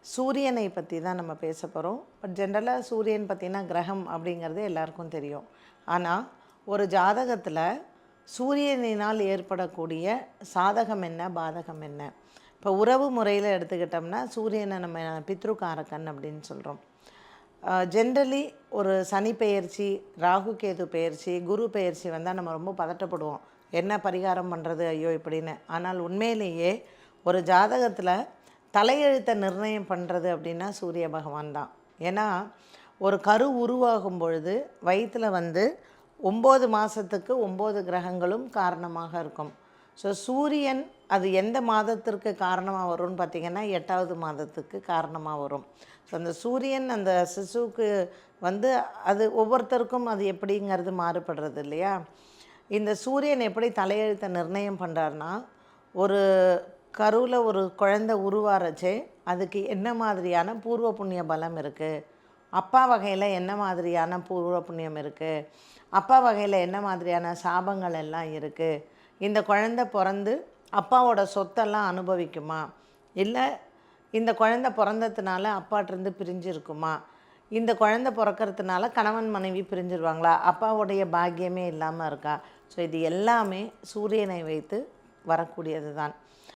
சூரியனை பற்றி தான் நம்ம பேச போகிறோம். பட் ஜென்ரலாக சூரியன் பார்த்திங்கன்னா கிரகம் அப்படிங்கிறது எல்லாருக்கும் தெரியும். ஆனால் ஒரு ஜாதகத்தில் சூரியனினால் ஏற்படக்கூடிய சாதகம் என்ன, பாதகம் என்ன? இப்போ உறவு முறையில் எடுத்துக்கிட்டோம்னா சூரியனை நம்ம பித்ருகாரகன் அப்படின்னு சொல்கிறோம். ஜென்ரலி ஒரு சனி பெயர்ச்சி, ராகு கேது பெயர்ச்சி, குரு பெயர்ச்சி வந்தால் நம்ம ரொம்ப பதட்டப்படுவோம். என்ன பரிகாரம் பண்ணுறது, ஐயோ இப்படின்னு. ஆனால் உண்மையிலேயே ஒரு ஜாதகத்தில் தலையெழுத்தை நிர்ணயம் பண்ணுறது அப்படின்னா சூரிய பகவான் தான். ஏன்னா ஒரு கரு உருவாகும் பொழுது வயிற்றில் 9 மாதத்துக்கு 9 கிரகங்களும் காரணமாக இருக்கும். ஸோ சூரியன் அது எந்த மாதத்திற்கு காரணமாக வரும்னு பார்த்திங்கன்னா 8வது மாதத்துக்கு காரணமாக வரும். ஸோ அந்த சூரியன் அந்த சிசுவுக்கு அது ஒவ்வொருத்தருக்கும் அது எப்படிங்கிறது மாறுபடுறது இல்லையா. இந்த சூரியன் எப்படி தலையெழுத்தை நிர்ணயம் பண்ணுறாருனா, ஒரு கருவில் ஒரு குழந்தை உருவாரச்சே அதுக்கு என்ன மாதிரியான பூர்வ புண்ணிய பலம் இருக்குது, அப்பா வகையில் என்ன மாதிரியான பூர்வ புண்ணியம் இருக்குது, அப்பா வகையில் என்ன மாதிரியான சாபங்கள் எல்லாம் இருக்குது, இந்த குழந்தை பிறந்து அப்பாவோட சொத்தெல்லாம் அனுபவிக்குமா, இல்லை இந்த குழந்தை பிறந்ததுனால அப்பாட்டிருந்து பிரிஞ்சிருக்குமா, இந்த குழந்தை பிறக்கிறதுனால கணவன் மனைவி பிரிஞ்சிருவாங்களா, அப்பாவுடைய பாக்கியமே இல்லாமல் இருக்கா. ஸோ இது எல்லாமே சூரியனை வைத்து வரக்கூடியது தான்.